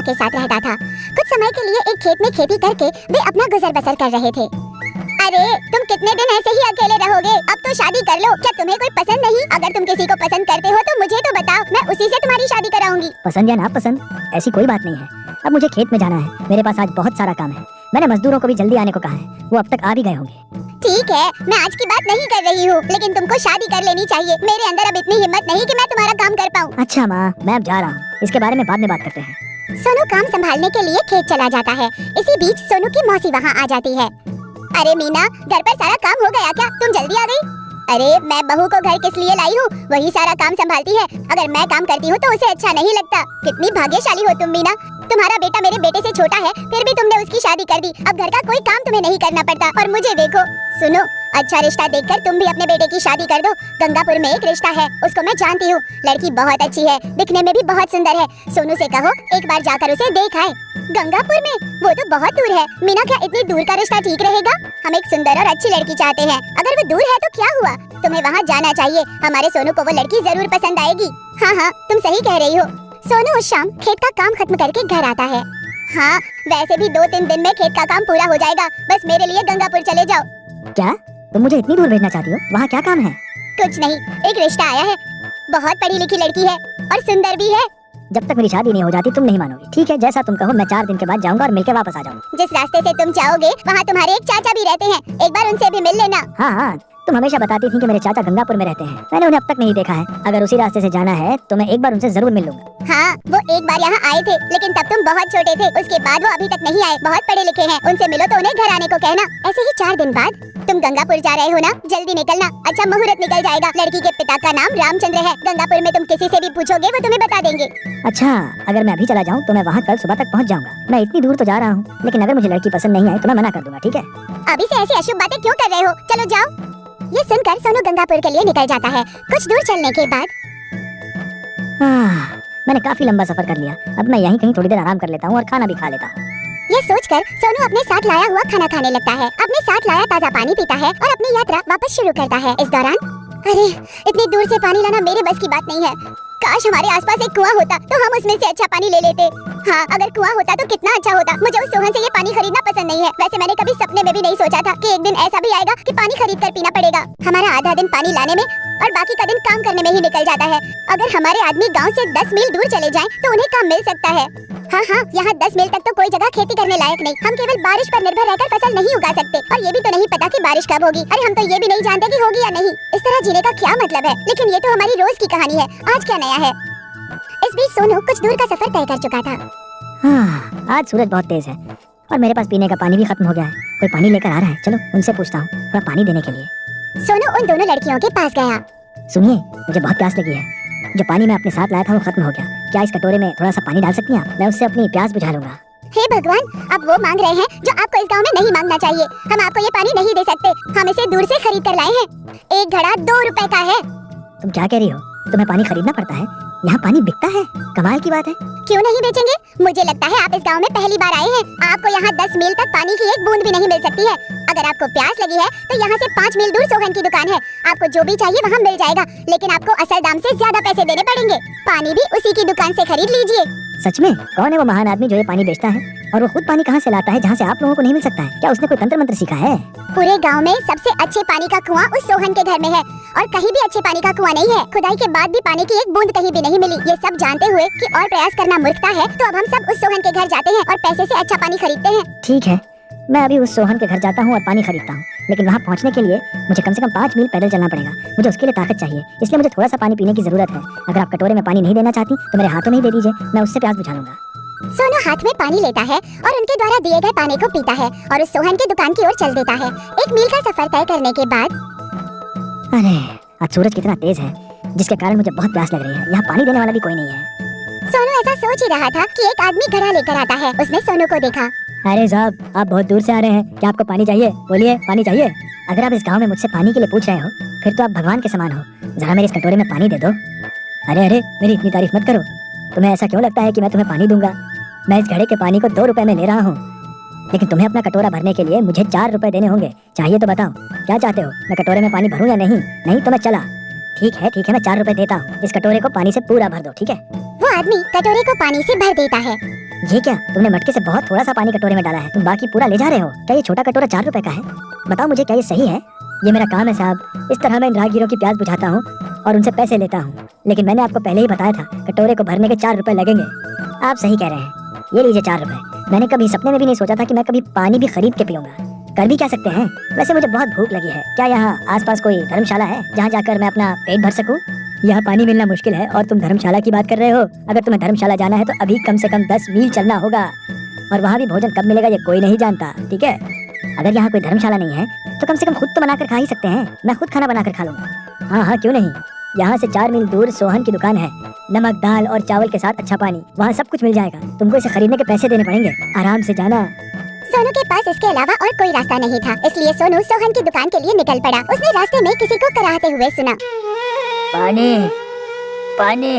माँ के साथ रहता था। कुछ समय के लिए एक खेत में खेती करके वे अपना गुजर बसर कर रहे थे। अरे तुम कितने दिन ऐसे ही अकेले रहोगे? अब तो शादी कर लो। क्या तुम्हें कोई पसंद नहीं? अगर तुम किसी को पसंद करते हो तो मुझे तो बताओ, मैं उसी से तुम्हारी शादी कराऊंगी। पसंद या ना पसंद ऐसी कोई बात नहीं है। अब मुझे खेत में जाना है, मेरे पास आज बहुत सारा काम है। मैंने मजदूरों को भी जल्दी आने को कहा है, वो अब तक आ भी गए होंगे। ठीक है, मैं आज की बात नहीं कर रही हूँ, लेकिन तुमको शादी कर लेनी चाहिए। मेरे अंदर अब इतनी हिम्मत नहीं कि मैं तुम्हारा काम कर पाऊँ। अच्छा माँ, मैं अब जा रहा हूँ, इसके बारे में बाद में बात करते हैं। सोनू काम संभालने के लिए खेत चला जाता है। इसी बीच सोनू की मौसी वहाँ आ जाती है। अरे मीना, घर पर सारा काम हो गया क्या? तुम जल्दी आ गई। अरे मैं बहू को घर किस लिए लाई हूँ? वही सारा काम संभालती है। अगर मैं काम करती हूँ तो उसे अच्छा नहीं लगता। कितनी भाग्यशाली हो तुम मीना। तुम्हारा बेटा मेरे बेटे से छोटा है, फिर भी तुमने उसकी शादी कर दी। अब घर का कोई काम तुम्हें नहीं करना पड़ता। और मुझे देखो, सुनो, अच्छा रिश्ता देखकर तुम भी अपने बेटे की शादी कर दो। गंगापुर में एक रिश्ता है, उसको मैं जानती हूँ। लड़की बहुत अच्छी है, दिखने में भी बहुत सुंदर है। सोनू से कहो एक बार जाकर उसे देख आए। गंगापुर में? वो तो बहुत दूर है। मीना, क्या इतनी दूर का रिश्ता ठीक रहेगा? हम एक सुंदर और अच्छी लड़की चाहते हैं। अगर वो दूर है तो क्या हुआ? तुम्हें वहाँ जाना चाहिए। हमारे सोनू को वो लड़की जरूर पसंद आएगी। हाँ हाँ, तुम सही कह रही हो। सोनू उस शाम खेत का काम खत्म करके घर आता है। हाँ, वैसे भी 2-3 दिन में खेत का काम पूरा हो जाएगा। बस मेरे लिए गंगापुर चले जाओ। क्या तुम मुझे इतनी दूर भेजना चाहती हो? वहाँ क्या काम है? कुछ नहीं, एक रिश्ता आया है। बहुत पढ़ी लिखी लड़की है और सुंदर भी है। जब तक मेरी शादी नहीं हो जाती तुम नहीं मानोगी। ठीक है, जैसा तुम कहो। मैं 4 दिन के बाद जाऊंगा और मिलके वापस आ जाऊंगा। जिस रास्ते से तुम जाओगे वहाँ तुम्हारे एक चाचा भी रहते हैं, एक बार उनसे भी मिल लेना। हाँ हाँ, तुम हमेशा बताती थी कि मेरे चाचा गंगापुर में रहते हैं। मैंने उन्हें अब तक नहीं देखा है। अगर उसी रास्ते से जाना है तो मैं एक बार उनसे जरूर मिल लूंगा। हाँ, वो एक बार यहाँ आए थे, लेकिन तब तुम बहुत छोटे थे। उसके बाद वो अभी तक नहीं आए। बहुत पढ़े लिखे हैं, उनसे मिलो तो उन्हें घर आने को कहना। ऐसे ही 4 दिन बाद तुम गंगापुर जा रहे हो ना? जल्दी निकलना, अच्छा मुहूर्त निकल जाएगा। लड़की के पिता का नाम रामचंद्र है। गंगापुर में तुम किसी से भी पूछोगे वो तुम्हें बता देंगे। अच्छा, अगर मैं अभी चला जाऊँ तो मैं वहाँ कल सुबह तक पहुँच जाऊंगा। मैं इतनी दूर तो जा रहा हूँ, लेकिन अगर मुझे लड़की पसंद नहीं आई तो मैं मना कर दूंगा। ठीक है? अभी से ऐसी अशुभ बातें क्यों कर रहे हो? चलो जाओ। ये सुनकर सोनू गंगापुर के लिए निकल जाता है। कुछ दूर चलने के बाद मैंने काफी लंबा सफर कर लिया। अब मैं यहीं कहीं थोड़ी देर आराम कर लेता हूँ और खाना भी खा लेता हूँ। ये सोचकर सोनू अपने साथ लाया हुआ खाना खाने लगता है। अपने साथ लाया ताज़ा पानी पीता है और अपनी यात्रा वापस शुरू करता है। इस दौरान अरे, इतनी दूर से पानी लाना मेरे बस की बात नहीं है। काश हमारे आसपास एक कुआं होता तो हम उसमें से अच्छा पानी ले लेते। हाँ, अगर कुआं होता तो कितना अच्छा होता। मुझे उस सोहन से ये पानी खरीदना पसंद नहीं है। वैसे मैंने कभी सपने में भी नहीं सोचा था कि एक दिन ऐसा भी आएगा कि पानी खरीद कर पीना पड़ेगा। हमारा आधा दिन पानी लाने में और बाकी का दिन काम करने में ही निकल जाता है। अगर हमारे आदमी गाँव से 10 मील दूर चले जाएं तो उन्हें काम मिल सकता है। हाँ हाँ, यहाँ 10 मील तक तो कोई जगह खेती करने लायक नहीं। हम केवल बारिश पर निर्भर रहकर फसल नहीं उगा सकते, और ये भी तो नहीं पता कि बारिश कब होगी। अरे हम तो ये भी नहीं जानते कि होगी या नहीं। इस तरह जीने का क्या मतलब है? लेकिन ये तो हमारी रोज की कहानी है। आज क्या नया है? इस बीच सोनू कुछ दूर का सफर तय कर चुका था। हाँ, आज सूरज बहुत तेज है और मेरे पास पीने का पानी भी खत्म हो गया है। कोई पानी लेकर आ रहा है? चलो उनसे पूछता हूँ थोड़ा पानी देने के लिए। सोनू उन दोनों लड़कियों के पास गया। सुनिए, मुझे बहुत प्यास लगी है। जो पानी मैं अपने साथ लाया था वो खत्म हो गया। क्या इस कटोरे में थोड़ा सा पानी डाल सकती हैं आप? मैं उससे अपनी प्यास बुझा लूंगा। हे भगवान, आप वो मांग रहे हैं जो आपको इस गांव में नहीं मांगना चाहिए। हम आपको ये पानी नहीं दे सकते। हम इसे दूर से खरीद कर लाए हैं। एक घड़ा 2 रुपए का है। तुम क्या कह रही हो? तुम्हें पानी खरीदना पड़ता है? यहाँ पानी बिकता है? कमाल की बात है। क्यों नहीं बेचेंगे? मुझे लगता है आप इस गांव में पहली बार आए हैं। आपको यहाँ 10 मील तक पानी की एक बूंद भी नहीं मिल सकती है। अगर आपको प्यास लगी है तो यहाँ से 5 मील दूर सोहन की दुकान है। आपको जो भी चाहिए वहाँ मिल जाएगा, लेकिन आपको असल दाम से ज्यादा पैसे देने पड़ेंगे। पानी भी उसी की दुकान से खरीद लीजिए। सच में? कौन है वो महान आदमी जो ये पानी बेचता है? और वो खुद पानी कहाँ से लाता है जहाँ से आप लोगों को नहीं मिल सकता है? क्या उसने कोई तंत्र मंत्र सीखा है? पूरे गांव में सबसे अच्छे पानी का कुआं उस सोहन के घर में है, और कहीं भी अच्छे पानी का कुआं नहीं है। खुदाई के बाद भी पानी की एक बूंद कहीं भी नहीं मिली। ये सब जानते हुए कि और प्रयास करना मूर्खता है, तो अब हम सब उस सोहन के घर जाते हैं और पैसे से अच्छा पानी खरीदते हैं। ठीक है, मैं अभी उस सोहन के घर जाता हूँ और पानी खरीदता हूँ, लेकिन वहाँ पहुँचने के लिए मुझे कम से कम 5 मील पैदल चलना पड़ेगा। मुझे उसके लिए ताकत चाहिए, इसलिए मुझे थोड़ा सा पानी पीने की जरूरत है। अगर आप कटोरे में पानी नहीं देना चाहती तो मेरे हाथों नहीं दे दीजिए, मैं उससे प्यास बुझा लूंगा। सोनू हाथ में पानी लेता है और उनके द्वारा दिए गए पानी को पीता है और उस सोहन की दुकान की ओर चल देता है। 1 मील का सफर तय करने के बाद अरे, आज सूरज कितना तेज है जिसके कारण मुझे बहुत प्यास लग रही है। यहाँ पानी देने वाला भी कोई नहीं है। सोनू ऐसा सोच ही रहा था कि एक आदमी घड़ा लेकर आता है। उसने सोनू को देखा। अरे साहब, आप बहुत दूर से आ रहे हैं, क्या आपको पानी चाहिए? बोलिए, पानी चाहिए? अगर आप इस गांव में मुझसे पानी के लिए पूछ रहे हो फिर तो आप भगवान के समान हो। जरा मेरे इस कटोरे में पानी दे दो। अरे अरे, मेरी इतनी तारीफ मत करो। तुम्हें ऐसा क्यों लगता है कि मैं तुम्हें पानी दूंगा? मैं इस घड़े के पानी को 2 रुपए में ले रहा हूँ, लेकिन तुम्हें अपना कटोरा भरने के लिए मुझे 4 रुपए देने होंगे। चाहिए तो बताओ, क्या चाहते हो? मैं कटोरे में पानी भरूं या नहीं? नहीं तो मैं चला। ठीक है, मैं 4 रुपए देता हूँ। इस कटोरे को पानी से पूरा भर दो, ठीक है? वो आदमी कटोरे को पानी से भर देता है। ये क्या, तुमने मटके से बहुत थोड़ा सा पानी कटोरे में डाला है, तुम बाकी पूरा ले जा रहे हो? क्या ये छोटा कटोरा 4 रुपए का है? बताओ मुझे, क्या ये सही है? ये मेरा काम है साहब, इस तरह मैं इन राहगीरों की प्यास बुझाता हूँ और उनसे पैसे लेता हूँ। लेकिन मैंने आपको पहले ही बताया था, कटोरे को भरने के 4 रुपए लगेंगे। आप सही कह रहे हैं, ये लीजिए 4 रुपए। मैंने कभी सपने में भी नहीं सोचा था कि मैं कभी पानी भी खरीद के पीऊंगा। कर भी क्या सकते हैं। वैसे मुझे बहुत भूख लगी है, क्या यहाँ आसपास कोई धर्मशाला है जहाँ जाकर मैं अपना पेट भर सकूँ? यहाँ पानी मिलना मुश्किल है और तुम धर्मशाला की बात कर रहे हो। अगर तुम्हें धर्मशाला जाना है तो अभी कम से कम 10 मील चलना होगा, और वहाँ भी भोजन कब मिलेगा ये कोई नहीं जानता, ठीक है? अगर यहाँ कोई धर्मशाला नहीं है तो कम से कम खुद तो बनाकर खा ही सकते हैं। मैं खुद खाना बनाकर खा लूंगा। हाँ हाँ, क्यों नहीं। यहाँ से 4 मील दूर सोहन की दुकान है, नमक दाल और चावल के साथ अच्छा पानी, वहाँ सब कुछ मिल जाएगा। तुमको इसे खरीदने के पैसे देने पड़ेंगे, आराम से जाना। सोनू के पास इसके अलावा और कोई रास्ता नहीं था, इसलिए सोनू सोहन की दुकान के लिए निकल पड़ा। उसने रास्ते में किसी को कराहते हुए सुना, पानी पानी।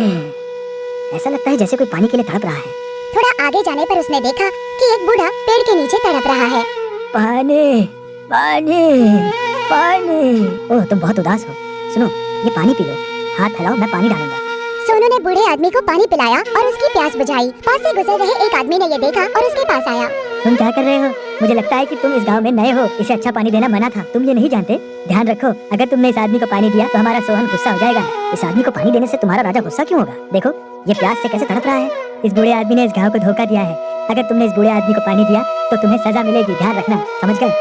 ऐसा लगता है जैसे कोई पानी के लिए तड़प रहा है। थोड़ा आगे जाने पर उसने देखा कि एक बूढ़ा पेड़ के नीचे तड़प रहा है। पानी पानी पानी। ओह, तुम बहुत उदास हो। सुनो, ये पानी पी लो, हाथ फैलाओ, मैं पानी डालूंगा। सोनू ने बूढ़े आदमी को पानी पिलाया और उसकी प्यास बुझाई। पास से गुजर रहे एक आदमी ने ये देखा और उसके पास आया। तुम क्या कर रहे हो? मुझे लगता है कि तुम इस गांव में नए हो, इसे अच्छा पानी देना मना था। तुम ये नहीं जानते? ध्यान रखो, अगर तुमने इस आदमी को पानी दिया तो हमारा सोहन गुस्सा हो जाएगा। इस आदमी को पानी देने से तुम्हारा राजा गुस्सा क्यों होगा? देखो, ये प्यास से कैसे तड़प रहा है। इस बूढ़े आदमी ने इस गाँव को धोखा दिया है। अगर तुमने इस बूढ़े आदमी को पानी दिया तो तुम्हें सजा मिलेगी, ध्यान रखना, समझ गए?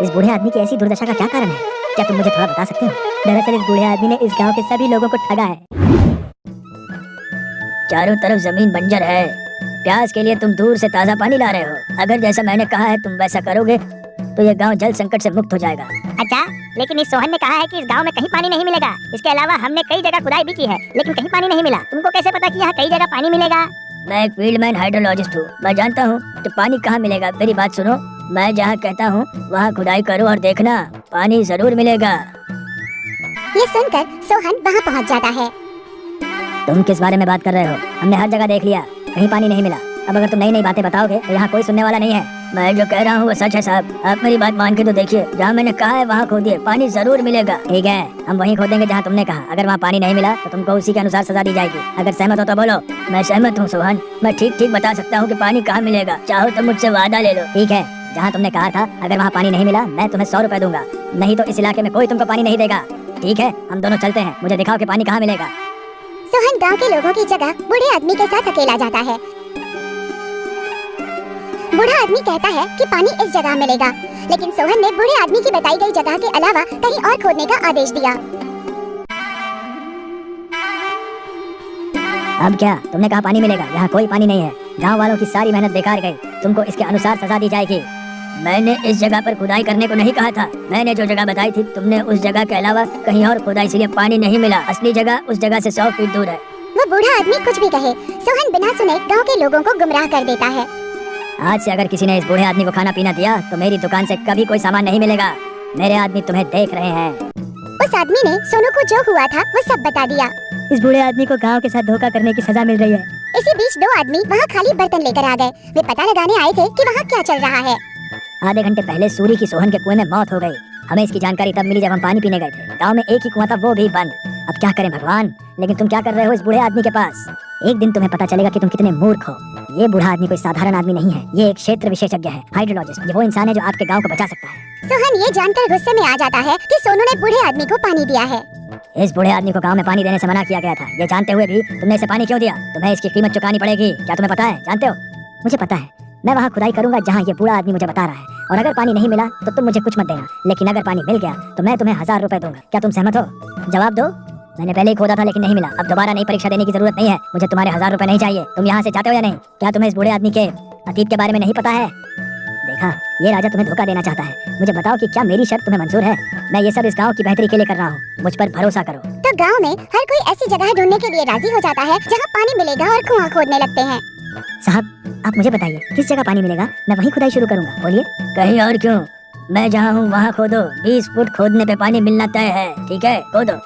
इस बूढ़े आदमी की ऐसी दुर्दशा का क्या कारण है? क्या तुम मुझे थोड़ा बता सकते हो? दरअसल इस बूढ़े आदमी ने इस गांव के सभी लोगों को ठगा है। चारों तरफ जमीन बंजर है, प्यास के लिए तुम दूर से ताज़ा पानी ला रहे हो। अगर जैसा मैंने कहा है तुम वैसा करोगे तो ये गांव जल संकट से मुक्त हो जाएगा। अच्छा, लेकिन इस सोहन ने कहा है कि इस गांव में कहीं पानी नहीं मिलेगा। इसके अलावा हमने कई जगह खुदाई भी की है, लेकिन कहीं पानी नहीं मिला। तुमको कैसे पता कि यहाँ कई जगह पानी मिलेगा? मैं एक फील्डमैन हाइड्रोलॉजिस्ट हूँ, मैं जानता हूँ कि पानी कहाँ मिलेगा। मेरी बात सुनो, मैं जहाँ कहता हूँ वहाँ खुदाई करो और देखना, पानी जरूर मिलेगा। ये सुनकर सोहन वहाँ पहुँच जाता है। तुम किस बारे में बात कर रहे हो? हमने हर जगह देख लिया, कहीं पानी नहीं मिला। अब अगर तुम नई नई बातें बताओगे तो यहाँ कोई सुनने वाला नहीं है। मैं जो कह रहा हूँ वो सच है साहब, आप मेरी बात मान के तो देखिए। जहाँ मैंने कहा है वहाँ खोदिए, पानी जरूर मिलेगा। ठीक है, हम वहीं खोदेंगे जहाँ तुमने कहा। अगर वहाँ पानी नहीं मिला तो तुमको उसी के अनुसार सजा दी जाएगी। अगर सहमत हो तो बोलो। मैं सहमत हूँ सोहन, मैं ठीक ठीक बता सकता हूँ कि पानी कहाँ मिलेगा। चाहो तो मुझसे वादा ले लो। ठीक है, जहाँ तुमने कहा था अगर वहाँ पानी नहीं मिला मैं तुम्हें 100 रुपए दूंगा, नहीं तो इस इलाके में कोई तुमको पानी नहीं देगा। ठीक है, हम दोनों चलते हैं, मुझे दिखाओ कि पानी कहाँ मिलेगा। सोहन गांव के लोगों की जगह बूढ़े आदमी के साथ अकेला जाता है। बूढ़ा आदमी कहता है कि पानी इस जगह मिलेगा, लेकिन सोहन ने बूढ़े आदमी की बताई गई जगह के अलावा कहीं और खोदने का आदेश दिया। अब क्या, तुमने कहा पानी मिलेगा, यहाँ कोई पानी नहीं है। गांव वालों की सारी मेहनत बेकार गई, तुमको इसके अनुसार सजा दी जाएगी। मैंने इस जगह पर खुदाई करने को नहीं कहा था। मैंने जो जगह बताई थी तुमने उस जगह के अलावा कहीं और खोदा, इसलिए पानी नहीं मिला। असली जगह उस जगह से 100 फीट दूर है। वो बूढ़ा आदमी कुछ भी कहे, सोहन बिना सुने गांव के लोगों को गुमराह कर देता है। आज से अगर किसी ने इस बूढ़े आदमी को खाना पीना दिया तो मेरी दुकान से कभी कोई सामान नहीं मिलेगा। मेरे आदमी तुम्हें देख रहे हैं। उस आदमी ने सोनू को जो हुआ था वो सब बता दिया। इस बूढ़े आदमी को गांव के साथ धोखा करने की सजा मिल रही है। इसी बीच 2 आदमी वहाँ खाली बर्तन लेकर आ गए। वे पता लगाने आए थे कि वहाँ क्या चल रहा है। आधे घंटे पहले सूरी की सोहन के कुएं में मौत हो गई। हमें इसकी जानकारी तब मिली जब हम पानी पीने गए थे। गांव में एक ही कुआं था, वो भी बंद। अब क्या करें भगवान। लेकिन तुम क्या कर रहे हो इस बूढ़े आदमी के पास? एक दिन तुम्हें पता चलेगा कि तुम कितने मूर्ख हो। ये बूढ़ा आदमी कोई साधारण आदमी नहीं है, ये एक क्षेत्र विशेषज्ञ है, हाइड्रोलॉजिस्ट। ये वो इंसान है जो आपके गांव को बचा सकता है। सोहन ये जानकर गुस्से में आ जाता है कि सोनू ने बूढ़े आदमी को पानी दिया है। इस बूढ़े आदमी को गांव में पानी देने से मना किया गया था। ये जानते हुए भी तुमने इसे पानी क्यों दिया? तुम्हें इसकी कीमत चुकानी पड़ेगी। क्या तुम्हें पता है? जानते हो? मुझे पता है, मैं वहाँ खुदाई करूंगा जहाँ ये बूढ़ा आदमी मुझे बता रहा है। और अगर पानी नहीं मिला तो तुम मुझे कुछ मत देना, लेकिन अगर पानी मिल गया तो मैं तुम्हें 1000 रुपए दूंगा। क्या तुम सहमत हो? जवाब दो। मैंने पहले ही खोदा था लेकिन नहीं मिला, अब दोबारा नई परीक्षा देने की जरूरत नहीं है। मुझे तुम्हारे 1000 रुपए नहीं चाहिए। तुम यहाँ से जाते हो या नहीं? क्या तुम्हें इस बूढ़े आदमी के अतीत के बारे में नहीं पता है? देखा, ये राजा तुम्हें धोखा देना चाहता है। मुझे बताओ कि क्या मेरी शर्त तुम्हें मंजूर है? मैं ये सब इस गांव की बेहतरी के लिए कर रहा हूँ, मुझ पर भरोसा करो। तो गांव में हर कोई ऐसी जगह ढूंढने के लिए राजी हो जाता है जहाँ पानी मिलेगा और कुआं खोदने लगते हैं। साहब, आप मुझे बताइए किस जगह पानी मिलेगा, मैं वहीं खुदाई शुरू करूंगा। बोलिए। कहीं और क्यों? मैं जहाँ हूँ वहाँ खोदो। 20 फुट खोदने पे पानी मिलना तय है। ठीक है, खोदो।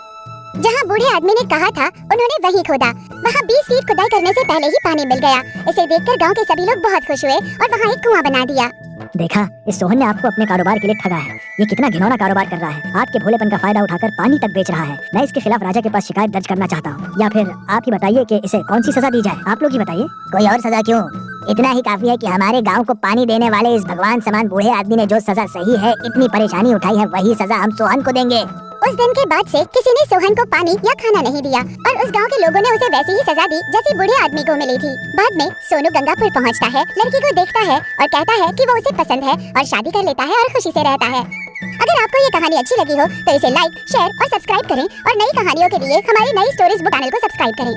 जहाँ बूढ़े आदमी ने कहा था उन्होंने वहीं खोदा। वहाँ 20 फीट खुदाई करने से पहले ही पानी मिल गया। इसे देखकर गांव के सभी लोग बहुत खुश हुए और वहाँ एक कुआं बना दिया। देखा, इस सोहन ने आपको अपने कारोबार के लिए ठगा है। ये कितना घिनौना कारोबार कर रहा है। आपके भोलेपन का फायदा उठाकर पानी तक बेच रहा है। मैं इसके खिलाफ राजा के पास शिकायत दर्ज करना चाहता हूँ। या फिर आप ही बताइए कि इसे कौन सी सजा दी जाए। आप लोग ही बताइए। कोई और सजा क्यों? इतना ही काफी है कि हमारे गांव को पानी देने वाले इस भगवान समान बूढ़े आदमी ने जो सजा सही है, इतनी परेशानी उठाई है, वही सजा हम सोहन को देंगे। उस दिन के बाद से किसी ने सोहन को पानी या खाना नहीं दिया और उस गांव के लोगों ने उसे वैसी ही सजा दी जैसी बूढ़े आदमी को मिली थी। बाद में सोनू गंगापुर पहुंचता है, लड़की को देखता है और कहता है कि वो उसे पसंद है और शादी कर लेता है और खुशी से रहता है। अगर आपको ये कहानी अच्छी लगी हो तो इसे लाइक, शेयर और सब्सक्राइब करें और नई कहानियों के लिए हमारी नई स्टोरीज बुक चैनल को सब्सक्राइब करें।